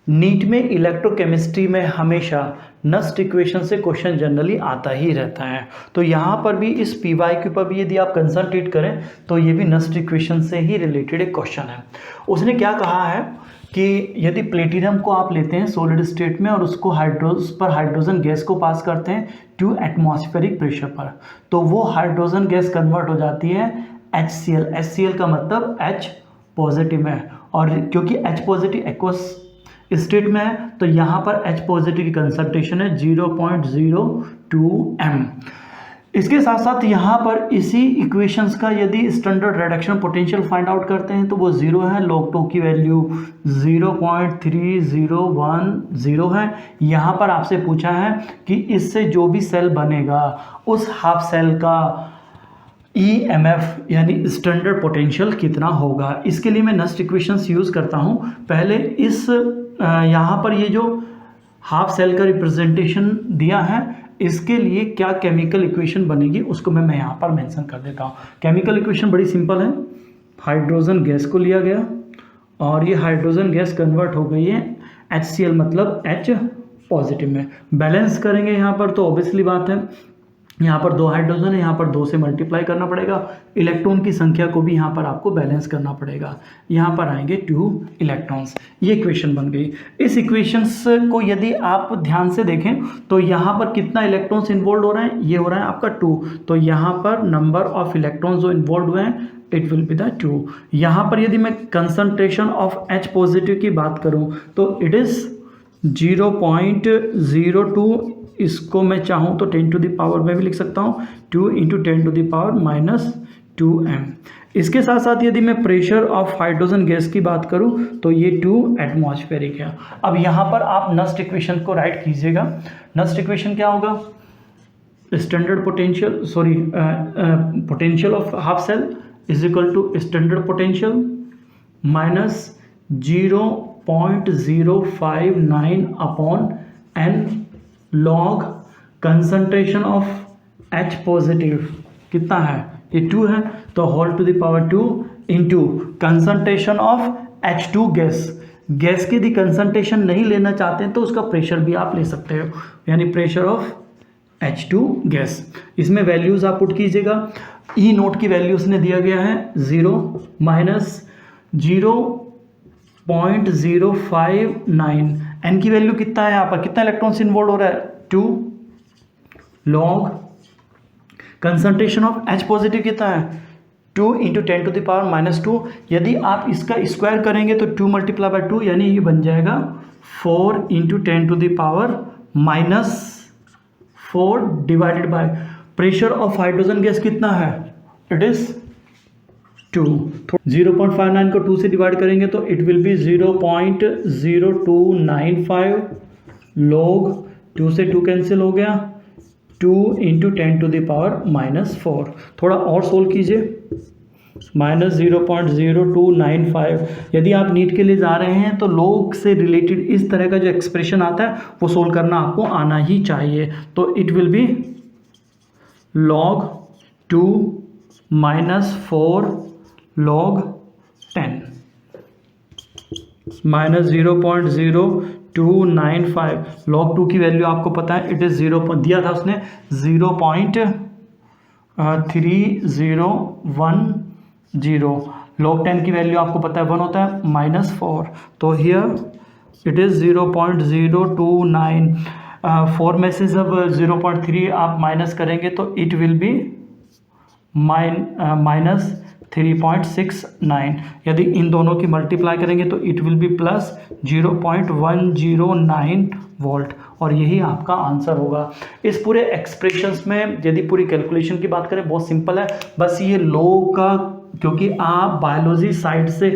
NEET में electrochemistry में हमेशा नस्ट इक्वेशन से क्वेश्चन जनरली आता ही रहता है। तो यहाँ पर भी इस PYQ पर भी यदि आप कंसंट्रेट करें तो ये भी नस्ट इक्वेशन से ही रिलेटेड एक क्वेश्चन है। उसने क्या कहा है कि यदि प्लेटिनम को आप लेते हैं सॉलिड स्टेट में और उसको हाइड्रोजन गैस को पास करते हैं टू एटमॉस्फेरिक प्रेशर पर, तो वो हाइड्रोजन गैस कन्वर्ट हो जाती है HCl। HCl का मतलब H पॉजिटिव है, और क्योंकि H पॉजिटिव एक्वस स्टेट में है तो यहाँ पर H पॉजिटिव की कंसंट्रेशन है 0.02 m। इसके साथ साथ यहाँ पर इसी इक्वेशंस का यदि standard reduction potential find out करते हैं तो वो 0 है, log 2 की वैल्यू 0.3010 है। यहाँ पर आपसे पूछा है कि इससे जो भी सेल बनेगा उस हाफ सेल का EMF यानी स्टैंडर्ड पोटेंशियल कितना होगा। इसके लिए मैं नस्ट इक्वेशंस यूज़ करता हूँ। पहले इस यहाँ पर ये जो हाफ सेल का रिप्रेजेंटेशन दिया है इसके लिए क्या केमिकल इक्वेशन बनेगी उसको मैं यहाँ पर मेंशन कर देता हूँ। केमिकल इक्वेशन बड़ी सिंपल है, हाइड्रोजन गैस को लिया गया और ये हाइड्रोजन गैस कन्वर्ट हो गई है HCl मतलब H पॉजिटिव में। बैलेंस करेंगे यहाँ पर तो ऑब्वियसली बात है यहाँ पर 2 हाइड्रोजन है, यहाँ पर 2 से मल्टीप्लाई करना पड़ेगा, इलेक्ट्रॉन की संख्या को भी यहाँ पर आपको बैलेंस करना पड़ेगा। यहाँ पर आएंगे 2 इलेक्ट्रॉन्स। ये इक्वेशन बन गई। इस इक्वेशंस को यदि आप ध्यान से देखें तो यहाँ पर कितना इलेक्ट्रॉन्स इन्वॉल्व हो रहे हैं, ये हो रहा है आपका 2। तो यहाँ पर नंबर ऑफ इलेक्ट्रॉन्स जो इन्वॉल्व हुए हैं इट विल बी द 2। यहाँ पर यदि मैं कंसंट्रेशन ऑफ H पॉजिटिव की बात करूँ तो इट इज़ 0.02। इसको मैं चाहूँ तो 10 टू द पावर में भी लिख सकता हूँ 2 × 10 टू द पावर -2m। इसके साथ साथ यदि मैं प्रेशर ऑफ हाइड्रोजन गैस की बात करूँ तो ये 2 एटमॉस्फेरिक है। अब यहाँ पर आप नस्ट इक्वेशन को राइट कीजिएगा। नस्ट इक्वेशन क्या होगा, standard potential potential of half cell is equal to standard potential minus 0.059 upon n log concentration of H positive कितना है, ये 2 है तो whole to the power 2 into concentration of H2 gas की यदि कंसंट्रेशन नहीं लेना चाहते हैं तो उसका प्रेशर भी आप ले सकते हो, यानी प्रेशर ऑफ H2 गैस। इसमें वैल्यूज आप पुट कीजिएगा। E नोट की वैल्यू उसने दिया गया है 0 -0.059। n की वैल्यू कितना है, यहाँ पर कितना इलेक्ट्रॉन्स इन्वॉल्व हो रहा है 2 log concentration of H positive कितना है 2 × 10 टू द पावर -2। यदि आप इसका स्क्वायर करेंगे तो 2 × 2 यानी ये बन जाएगा 4 × 10 to the power -4 divided by pressure of hydrogen gas कितना है, इट इज 2। 0.59 को 2 से डिवाइड करेंगे तो इट विल बी 0.0295 लॉग 2 से 2 कैंसिल हो गया 2 × 10 टू द पावर -4। थोड़ा और सोल्व कीजिए -0.0295। यदि आप नीट के लिए जा रहे हैं तो लॉग से रिलेटेड इस तरह का जो एक्सप्रेशन आता है वो सोल्व करना आपको आना ही चाहिए। तो it will be log 2 -4 log 10 -0.0295 log 2 की वैल्यू आपको पता है इट इज़ 0 दिया था उसने 0.3010। log 10 की वैल्यू आपको पता है 1 होता है -4, तो हियर इट इज़ 0.029। 4 में से जब 0.3 आप माइनस करेंगे तो इट विल बी -3.69। यदि इन दोनों की मल्टीप्लाई करेंगे तो इट विल बी +0.109 वोल्ट, और यही आपका आंसर होगा। इस पूरे एक्सप्रेशंस में यदि पूरी कैलकुलेशन की बात करें बहुत सिंपल है, बस ये लो का, क्योंकि आप बायोलॉजी साइड से